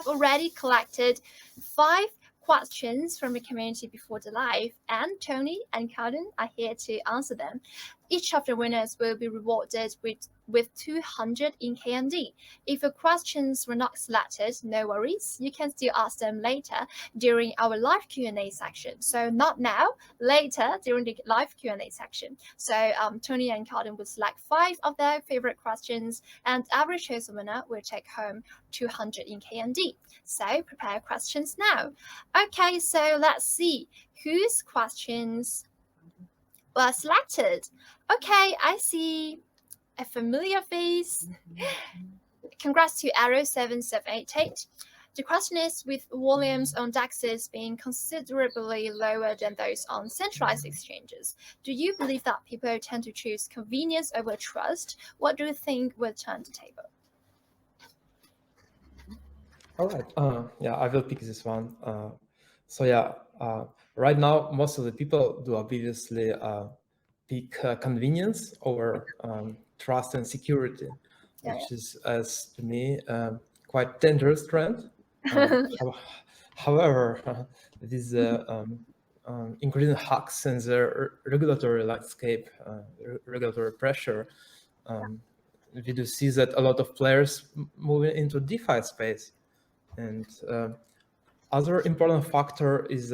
already collected 5 questions from the community before the live, and Tony and Calvin are here to answer them. Each of the winners will be rewarded with 200 in KND. If your questions were not selected, no worries. You can still ask them later during our live Q&A section. So not now, later during the live Q&A section. So Tony and Calvin will select 5 of their favorite questions, and every chosen winner will take home 200 in KND. So prepare questions now. Okay, so let's see whose questions were selected. Okay, I see a familiar face. Congrats to Arrow7788. The question is, with volumes on DEXes being considerably lower than those on centralized exchanges, do you believe that people tend to choose convenience over trust? What do you think will turn the table? All right. Yeah, I will pick this one. Right now, most of the people do obviously pick convenience over trust and security, which is, as to me, quite dangerous trend. However, these increasing hacks and the regulatory landscape, regulatory pressure, we do see that a lot of players moving into DeFi space. And other important factor is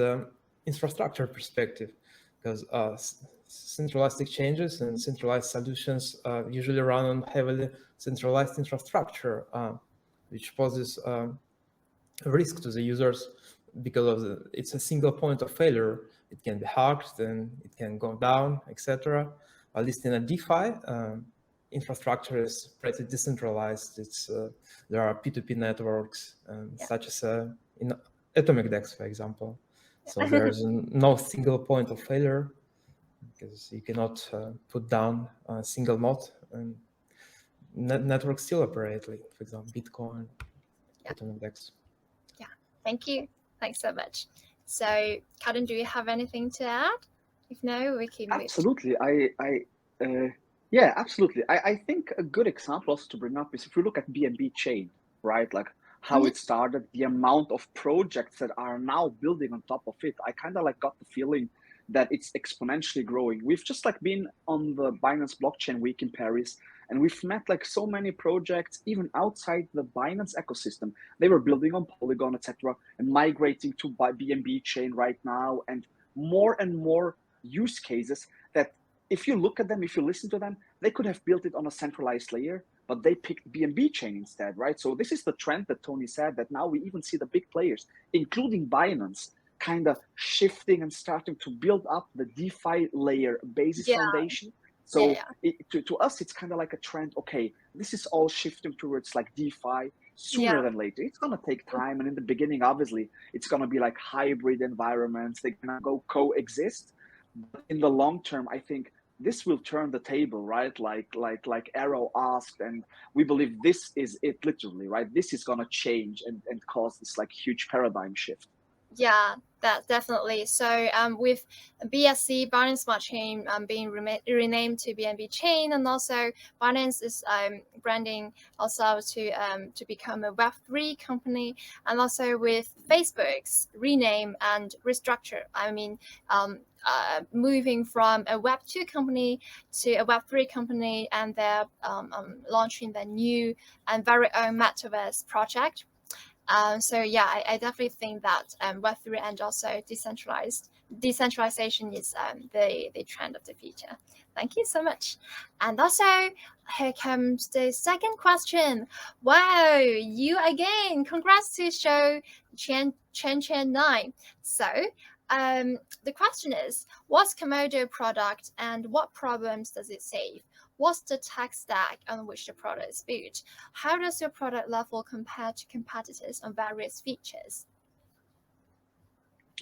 infrastructure perspective, because centralized exchanges and centralized solutions usually run on heavily centralized infrastructure, which poses a risk to the users because it's a single point of failure. It can be hacked and it can go down, etc. At least in a DeFi, infrastructure is pretty decentralized. There are P2P networks, such as in AtomicDEX, for example. So there's no single point of failure because you cannot put down a single node, and networks still operate, like, for example, Bitcoin, AtomicDEX. Yeah, thank you. Thanks so much. So, Kaden, do you have anything to add? If no, we can move. Absolutely. Yeah, absolutely. I think a good example also to bring up is if we look at BNB chain, right? Like how it started, the amount of projects that are now building on top of it. I kind of like got the feeling that it's exponentially growing. We've just like been on the Binance blockchain week in Paris, and we've met like so many projects, even outside the Binance ecosystem. They were building on Polygon, etc., and migrating to BNB chain right now, and more use cases that if you look at them, if you listen to them, they could have built it on a centralized layer, but they picked BNB chain instead, right? So this is the trend that Tony said, that now we even see the big players, including Binance, kind of shifting and starting to build up the DeFi layer basis foundation. So to us, it's kind of like a trend. Okay, this is all shifting towards like DeFi sooner than later. It's going to take time. And in the beginning, obviously, it's going to be like hybrid environments. They're going to go coexist. But in the long term, I think this will turn the table, right? Like Arrow asked, and we believe this is it literally, right? This is going to change and cause this like huge paradigm shift. Yeah, that definitely. So with BSC, Binance Smart Chain, being renamed to BNB Chain, and also Binance is branding also to become a Web3 company, and also with Facebook's rename and restructure. I mean, moving from a Web2 company to a Web3 company, and they're launching their new and very own metaverse project. So yeah, I definitely think that Web3 and also decentralization is the trend of the future. Thank you so much. And also, here comes the second question. Wow, you again. Congrats to show Chen 9. So the question is, what's Komodo product and what problems does it save? What's the tech stack on which the product is built? How does your product level compare to competitors on various features?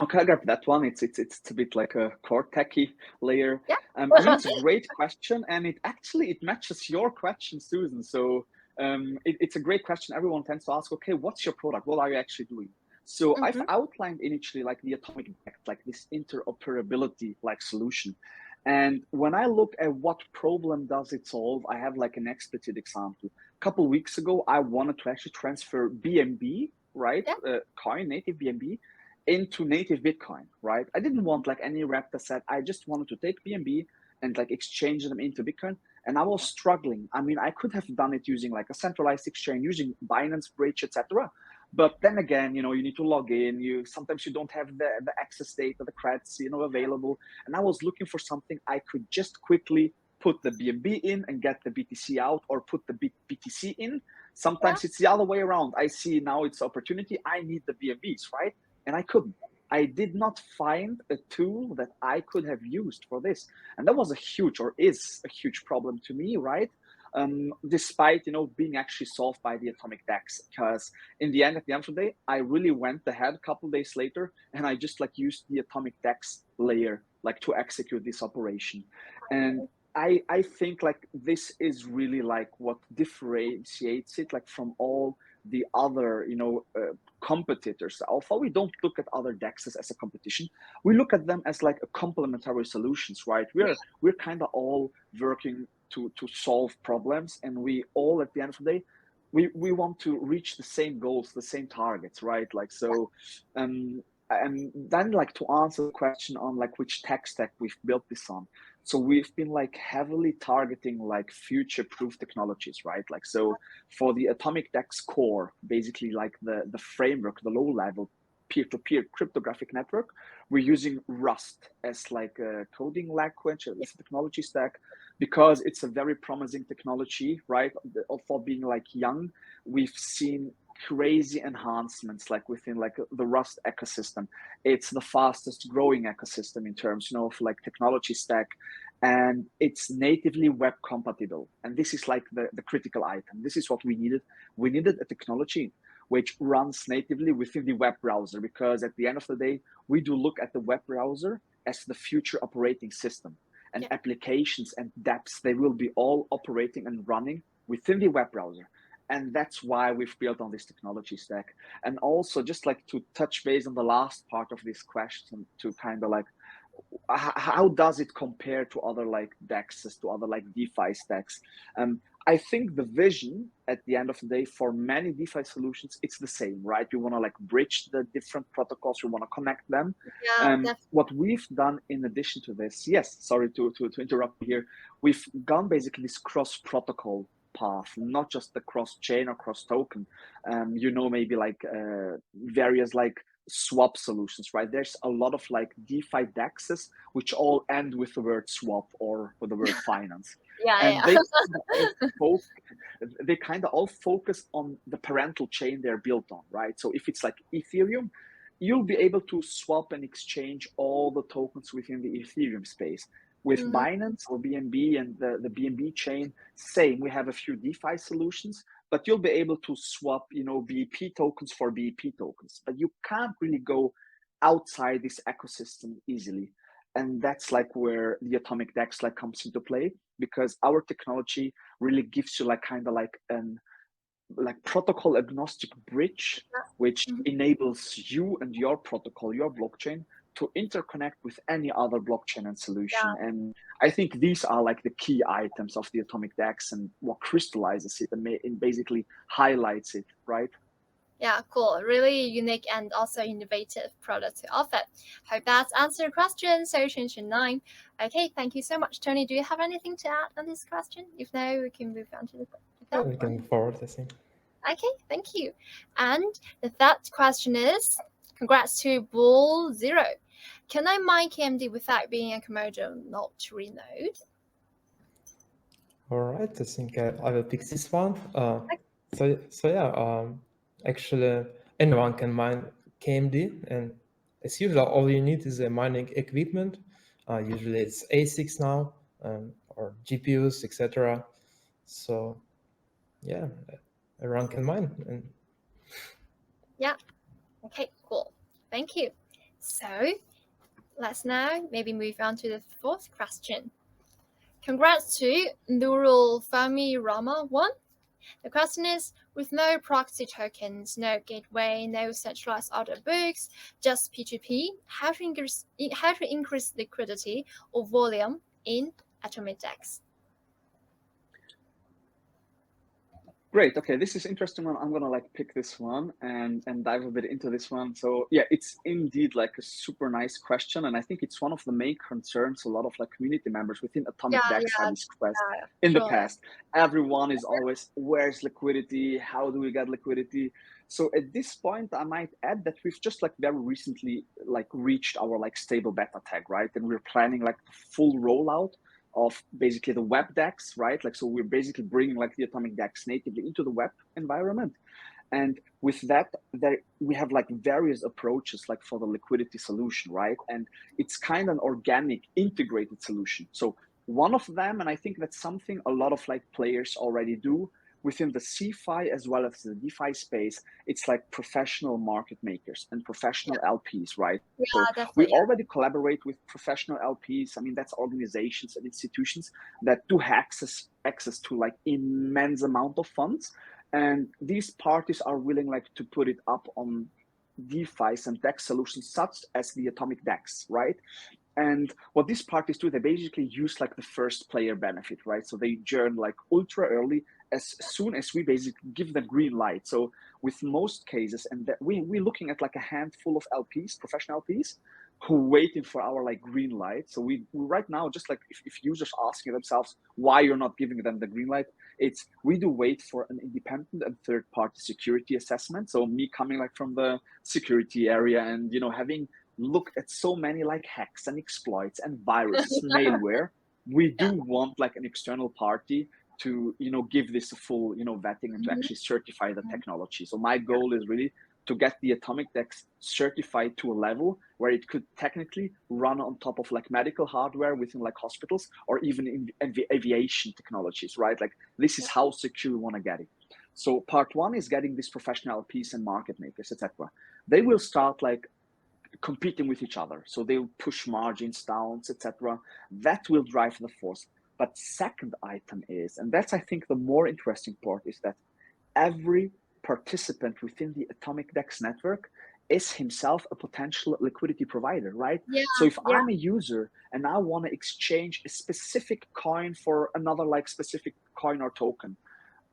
Okay, I grab that one. It's a bit like a core techie layer. Yeah. I mean, it's a great question, and it matches your question, Susan. So it's a great question. Everyone tends to ask, okay, what's your product? What are you actually doing? So I've outlined initially like the AtomicDEX, like this interoperability like solution. And when I look at what problem does it solve, I have like an explicit example. A couple of weeks ago, I wanted to actually transfer BNB right, coin, native BNB, into native Bitcoin, right? I didn't want like any rep that said I just wanted to take BNB and like exchange them into Bitcoin. And I was struggling. I mean, I could have done it using like a centralized exchange, using Binance Bridge, etc. But then again, you know, you need to log in. You sometimes you don't have the access data, the creds, you know, available. And I was looking for something I could just quickly put the BNB in and get the BTC out, or put the BTC in. Sometimes it's the other way around. I see now it's opportunity. I need the BNBs, right? And I couldn't. I did not find a tool that I could have used for this. And that was a huge, or is a huge problem to me, right? Despite, you know, being actually solved by the AtomicDEX, because at the end of the day, I really went ahead a couple of days later and I just like used the AtomicDEX layer like to execute this operation. And I think like this is really like what differentiates it like from all the other, you know, competitors. Although we don't look at other DEXs as a competition, we look at them as like a complementary solutions, right? We're kind of all working to solve problems, and we all at the end of the day, we want to reach the same goals, the same targets, right? Like so, and then like to answer the question on like which tech stack we've built this on. So we've been like heavily targeting like future-proof technologies, right? Like so for the AtomicDEX core, basically like the framework, the low-level peer-to-peer cryptographic network, we're using Rust as like a coding language, as a technology stack, because it's a very promising technology, right? For being like young, we've seen crazy enhancements like within like the Rust ecosystem. It's the fastest growing ecosystem in terms, you know, of like technology stack, and it's natively web compatible. And this is like the critical item. This is what we needed. We needed a technology which runs natively within the web browser, because at the end of the day, we do look at the web browser as the future operating system, and applications and dApps, they will be all operating and running within the web browser. And that's why we've built on this technology stack. And also just like to touch base on the last part of this question, to kind of like, how does it compare to other like DEXs, to other like DeFi stacks? I think the vision at the end of the day for many DeFi solutions, it's the same, right? We want to like bridge the different protocols. We want to connect them. What we've done in addition to this, yes, sorry to interrupt here. We've gone basically this cross-protocol path, not just the cross-chain or cross-token. You know, maybe like various like swap solutions, right? There's a lot of like DeFi DEXs which all end with the word swap or with the word finance. They kind of all focus on the parental chain they're built on, right? So if it's like Ethereum, you'll be able to swap and exchange all the tokens within the Ethereum space. With Binance or BNB and the BNB chain, same. We have a few DeFi solutions, but you'll be able to swap, you know, BEP tokens for BEP tokens. But you can't really go outside this ecosystem easily. And that's like where the AtomicDEX like comes into play, because our technology really gives you like kind of like an like protocol agnostic bridge, which enables you and your protocol, your blockchain, to interconnect with any other blockchain and solution. And I think these are like the key items of the AtomicDEX and what crystallizes it and basically highlights it, right? Yeah, cool. Really unique and also innovative product to offer. Hope that's answered your question, Solution 9. Okay, thank you so much, Tony. Do you have anything to add on this question? If no, we can move on to the Yeah, we can move forward, I think. Okay, thank you. And the third question is, congrats to Bull Zero. Can I mine KMD without being a Komodo not renode? All right, I think I will pick this one. So yeah, actually anyone can mine KMD, and as usual, all you need is a mining equipment. Usually it's ASICs now, or GPUs, etc. So yeah, everyone can mine. And yeah. Okay, cool. Thank you. So let's now maybe move on to the fourth question. Congrats to Nurul Fami Rama 1. The question is, with no proxy tokens, no gateway, no centralized order books, just P2P, how to increase liquidity or volume in AtomicDEX? Great. Okay, this is interesting one. I'm gonna like pick this one and dive a bit into this one. So yeah, it's indeed like a super nice question, and I think it's one of the main concerns a lot of like community members within Yeah, AtomicDEX yeah, have expressed yeah, in the sure. past. Everyone is always, where's liquidity? How do we get liquidity? So at this point, I might add that we've just like very recently like reached our like stable beta tag, right? And we're planning like the full rollout of basically the web DEX, right? Like, so we're basically bringing like the AtomicDEX natively into the web environment. And with that, there we have like various approaches like for the liquidity solution, right? And it's kind of an organic integrated solution. So one of them, and I think that's something a lot of like players already do within the CFI as well as the DeFi space, it's like professional market makers and professional LPs, right? Yeah, So we definitely. already collaborate with professional LPs. I mean, that's organizations and institutions that do have access to like immense amount of funds. And these parties are willing like to put it up on DeFi's and DEX solutions such as the AtomicDEX, right? And what these parties do, they basically use like the first player benefit, right? So they join like ultra early as soon as we basically give them green light. So with most cases, and that we're looking at like a handful of LPs, professional LPs, who waiting for our like green light. So we right now, just like if users asking themselves why you're not giving them the green light, it's we do wait for an independent and third party security assessment. So me coming like from the security area and having looked at so many like hacks and exploits and viruses, malware, we do want like an external party to give this a full vetting and to actually certify the technology. So my goal is really to get the AtomicDEX certified to a level where it could technically run on top of like medical hardware within like hospitals or even in aviation technologies, right? Like this is how secure we want to get it. So part one is getting these professional LPs and market makers, etc. They will start like competing with each other. So they'll push margins down, etc. That will drive the force. But second item is, and that's I think the more interesting part, is that every participant within the AtomicDEX network is himself a potential liquidity provider, right? Yeah, So if yeah, I'm a user and I want to exchange a specific coin for another like specific coin or token,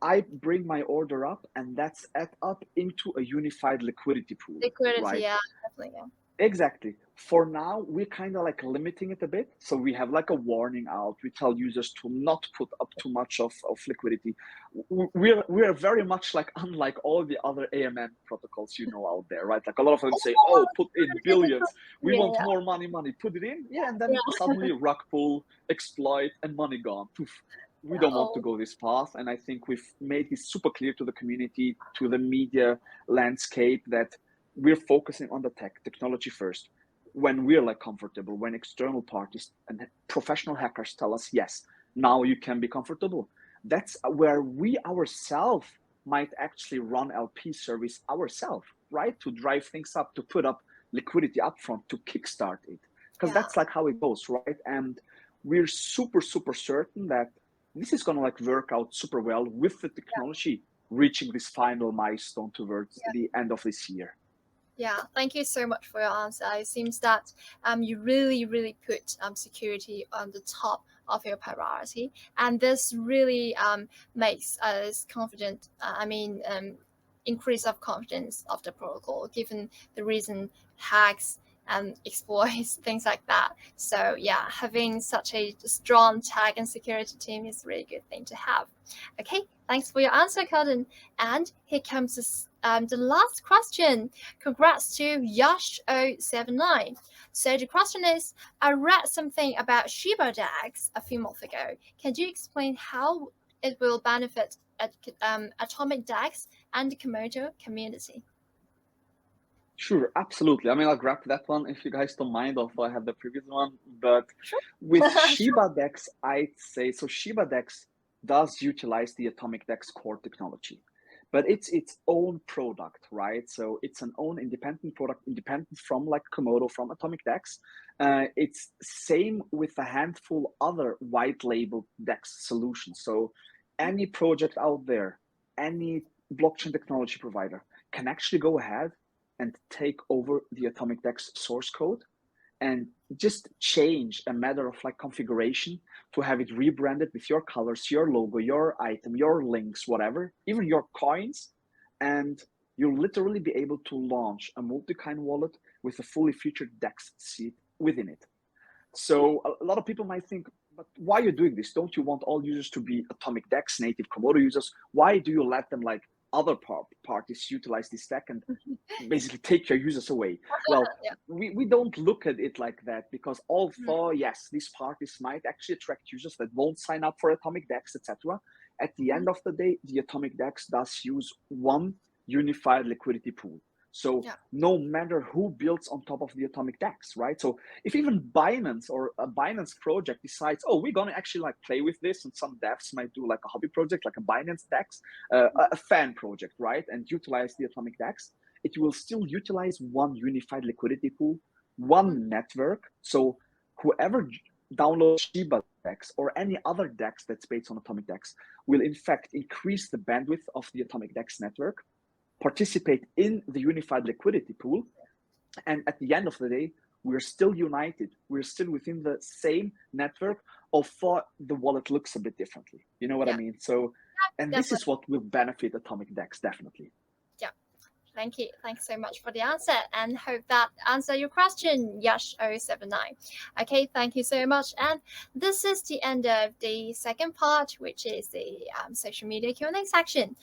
I bring my order up and that's add up into a unified liquidity pool, liquidity. right? Yeah, definitely. Yeah. Exactly. For now, we're kind of like limiting it a bit. So we have like a warning out. We tell users to not put up too much of liquidity. We're very much like unlike all the other AMM protocols out there, right? Like a lot of them say, oh, put in billions. We Yeah, want yeah, more money, put it in. Yeah, and then yeah. suddenly rug pull, exploit, and money gone. Poof. We Yeah. don't want to go this path. And I think we've made this super clear to the community, to the media landscape that we're focusing on the technology first. When we're like comfortable, when external parties and professional hackers tell us, yes, now you can be comfortable, that's where we ourselves might actually run LP service ourselves, right? To drive things up, to put up liquidity upfront, to kickstart it. Because Yeah. that's like how it goes, right? And we're super, super certain that this is gonna like work out super well with the technology reaching this final milestone towards the end of this year. Yeah, thank you so much for your answer. It seems that you really put security on the top of your priority, and this really makes us confident. Increase of confidence of the protocol, given the recent hacks and exploits, things like that. So yeah, having such a strong tech and security team is a really good thing to have. Okay, thanks for your answer, Colin. And here comes the last question. Congrats to Yash079. So the question is, I read something about shibaDEX a few months ago. Can you explain how it will benefit AtomicDEX and the Komodo community? Sure, absolutely. I mean, I'll grab that one if you guys don't mind, although I have the previous one. But Sure. with Sure. shibaDEX, I'd say so. shibaDEX does utilize the AtomicDEX core technology, but it's its own product, right? So it's an own independent product, independent from like Komodo, from AtomicDEX. It's same with a handful other white label DEX solutions. So any project out there, any blockchain technology provider can actually go ahead and take over the AtomicDEX source code and just change a matter of like configuration to have it rebranded with your colors, your logo, your item, your links, whatever, even your coins. And you'll literally be able to launch a multi-kind wallet with a fully featured DEX seat within it. So a lot of people might think, but why are you doing this? Don't you want all users to be AtomicDEX native Komodo users? Why do you let them like other parties utilize this stack and basically take your users away? Well, Yeah. we don't look at it like that, because although yes, these parties might actually attract users that won't sign up for AtomicDEX, etc., at the end of the day, the AtomicDEX does use one unified liquidity pool. So Yeah. no matter who builds on top of the AtomicDEX, right? So if even Binance or a Binance project decides, oh, we're gonna actually like play with this, and some devs might do like a hobby project, like a Binance DEX, a fan project, right? And utilize the AtomicDEX, it will still utilize one unified liquidity pool, one network. So whoever downloads shibaDEX or any other DEX that's based on AtomicDEX will in fact increase the bandwidth of the AtomicDEX network, participate in the unified liquidity pool, and at the end of the day, we're still united. We're still within the same network, although the wallet looks a bit differently. You know what I mean? So, and this is what will benefit AtomicDEX, definitely. Yeah. Thank you. Thanks so much for the answer, and hope that answered your question, Yash079. Okay, thank you so much. And this is the end of the second part, which is the social media Q&A section.